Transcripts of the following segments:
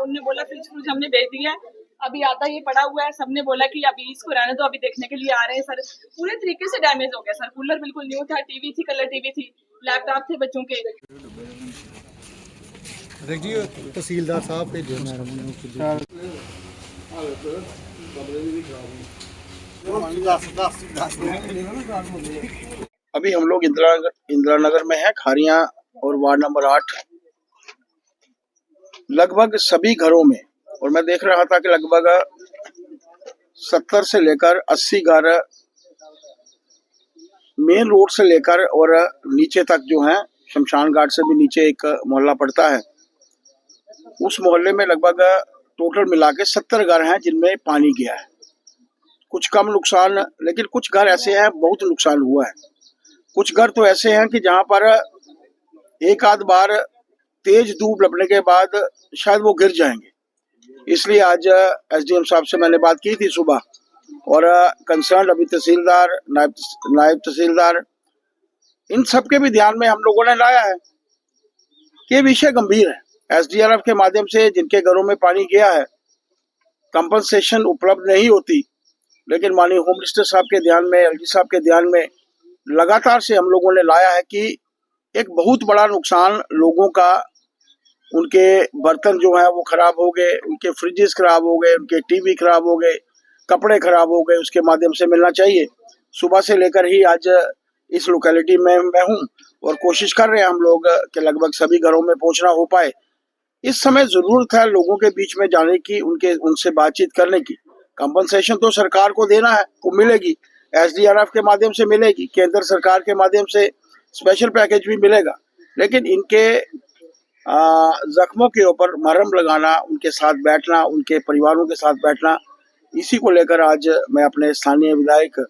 उन्होंने बोला fridge fridge हमने भेज दिया है, अभी आता ये पड़ा हुआ है। सबने बोला कि अभी इसको रहने दो, अभी देखने के लिए आ रहे हैं सर। पूरे तरीके से डैमेज हो गया सर। कूलर बिल्कुल न्यू था, टीवी थी, कलर टीवी थी, लैपटॉप थे बच्चों के। देखिए तहसीलदार साहब के अभी हम लोग इंदिरा नगर में है, खारियां और वार्ड नंबर 8। लगभग सभी घरों में, और मैं देख रहा था कि लगभग 70 से लेकर 80 घर मेन रोड से लेकर और नीचे तक जो है, शमशान घाट से भी नीचे एक मोहल्ला पड़ता है, उस मोहल्ले में लगभग टोटल मिला के 70 घर हैं जिनमें पानी गया है। कुछ कम नुकसान, लेकिन कुछ घर ऐसे हैं बहुत नुकसान हुआ है। कुछ घर तो ऐसे हैं कि जहां पर एक आध बार तेज धूप लगने के बाद शायद वो गिर जाएंगे। इसलिए आज एसडीएम साहब से मैंने बात की थी सुबह, और कंसर्न अभी तहसीलदार, नायब तहसीलदार, इन सब के भी ध्यान में हम लोगों ने लाया है कि विषय गंभीर है। एसडीआरएफ के माध्यम से जिनके घरों में पानी गया है, कंपनसेशन उपलब्ध नहीं होती, लेकिन माननीय होम मिनिस्टर साहब के ध्यान में, एलजी साहब के ध्यान में लगातार से हम लोगों ने लाया है कि एक बहुत बड़ा नुकसान लोगों का, उनके बर्तन जो है वो खराब हो गए, उनके फ्रिजेस खराब हो गए, उनके टीवी खराब हो गए, कपड़े खराब हो गए, उसके माध्यम से मिलना चाहिए। सुबह से लेकर ही आज इस लोकेलिटी में मैं हूँ और कोशिश कर रहे हैं हम लोग कि लगभग सभी घरों में पहुंचना हो पाए। इस समय जरूरत है लोगों के बीच में जाने की, उनसे बातचीत करने की। कंपनसेशन तो सरकार को देना है, वो मिलेगी, एसडीआरएफ के माध्यम से मिलेगी, केंद्र सरकार के माध्यम से स्पेशल पैकेज भी मिलेगा, लेकिन इनके जख्मों के ऊपर मरहम लगाना, उनके साथ बैठना, उनके परिवारों के साथ बैठना, इसी को लेकर आज मैं अपने स्थानीय विधायक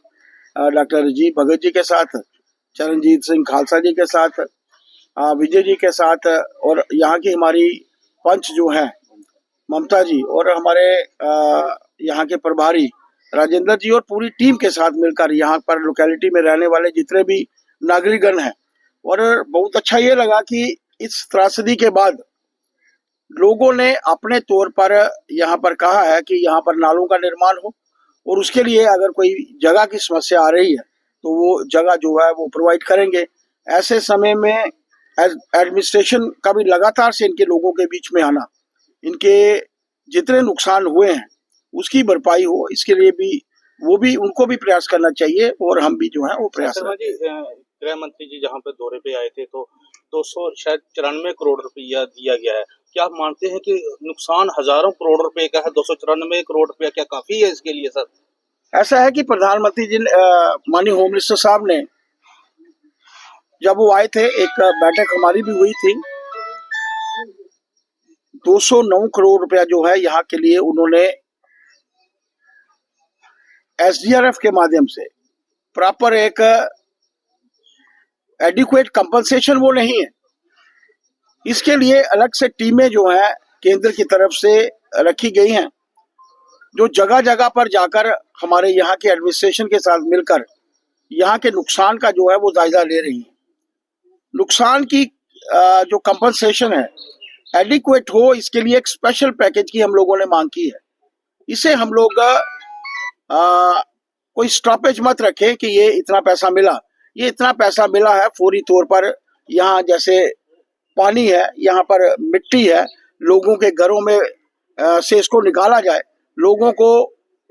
डॉक्टर राजीव भगत जी के साथ, चरणजीत सिंह खालसा जी के साथ, विजय जी के साथ, और यहाँ की हमारी पंच जो है ममता जी, और हमारे यहाँ के प्रभारी राजेंद्र जी, और पूरी टीम के साथ मिलकर यहाँ पर लोकेलिटी में रहने वाले जितने भी नागरिकगण हैं। और बहुत अच्छा ये लगा कि इस त्रासदी के बाद लोगों ने अपने तौर पर यहाँ पर कहा है कि यहाँ पर नालों का निर्माण हो, और उसके लिए अगर कोई जगह की समस्या आ रही है तो वो जगह जो है वो प्रोवाइड करेंगे। ऐसे समय में एडमिनिस्ट्रेशन का भी लगातार से इनके लोगों के बीच में आना, इनके जितने नुकसान हुए हैं उसकी भरपाई हो, इसके लिए भी वो भी, उनको भी प्रयास करना चाहिए, और हम भी जो है वो प्रयास करें। गृह मंत्री जी जहाँ पे दौरे पे आए थे तो 294 करोड़ रुपया दिया गया है। क्या आप मानते हैं कि नुकसान हजारों करोड़ रुपए का है? 294 करोड़ रुपया क्या काफी है इसके लिए सर? ऐसा है कि प्रधानमंत्री जी, माननीय होम मिनिस्टर साहब ने जब वो आए थे, एक बैठक हमारी भी हुई थी, 209 करोड़ रुपया जो है यहाँ के लिए उन्होंने एसडीआरएफ के माध्यम से प्रॉपर एक एडिक्वेट कंपनसेशन वो नहीं है, इसके लिए अलग से टीमें जो है केंद्र की तरफ से रखी गई हैं, जो जगह जगह पर जाकर हमारे यहाँ के एडमिनिस्ट्रेशन के साथ मिलकर यहाँ के नुकसान का जो है वो जायजा ले रही है। नुकसान की जो कंपनसेशन है एडिक्वेट हो, इसके लिए एक स्पेशल पैकेज की हम लोगों ने मांग की है। इसे हम लोग कोई स्टॉपेज मत रखें कि ये इतना पैसा मिला, ये इतना पैसा मिला है फौरी तौर पर। यहाँ जैसे पानी है, यहाँ पर मिट्टी है, लोगों के घरों में से इसको निकाला जाए, लोगों को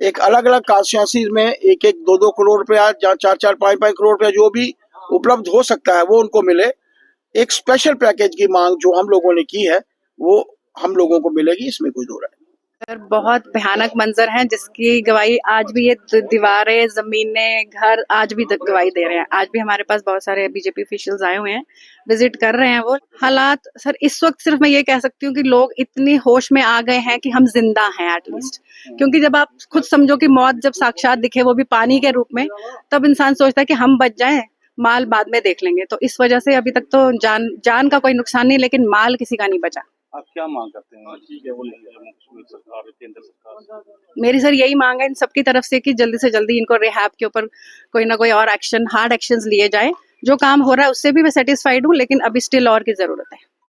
एक अलग अलग कॉन्स्टिट्यूएंसीज में 1-1, 2-2 करोड़ रुपया, 4-4, 5-5 करोड़ रुपया जो भी उपलब्ध हो सकता है वो उनको मिले। एक स्पेशल पैकेज की मांग जो हम लोगों ने की है वो हम लोगों को मिलेगी, इसमें कोई दो राय नहीं। सर बहुत भयानक मंजर है जिसकी गवाही आज भी ये दीवारें, जमीनें, घर आज भी गवाही दे रहे हैं। आज भी हमारे पास बहुत सारे बीजेपी ऑफिशियल्स आए हुए हैं, विजिट कर रहे हैं। वो हालात सर इस वक्त सिर्फ मैं ये कह सकती हूँ कि लोग इतनी होश में आ गए हैं कि हम जिंदा हैं एटलीस्ट, क्योंकि जब आप खुद समझो कि मौत जब साक्षात दिखे वो भी पानी के रूप में, तब इंसान सोचता है कि हम बच जाएं, माल बाद में देख लेंगे। तो इस वजह से अभी तक तो जान का कोई नुकसान नहीं, लेकिन माल किसी का नहीं बचा। आप क्या मांग करते हैं? ठीक है, वो सरकार, केंद्र सरकार, मेरी सर यही मांग है इन सबकी तरफ से कि जल्दी से जल्दी इनको रिहैब के ऊपर कोई ना कोई और एक्शन, हार्ड एक्शंस लिए जाए। जो काम हो रहा है उससे भी मैं सेटिस्फाइड हूँ, लेकिन अभी स्टिल और की जरूरत है।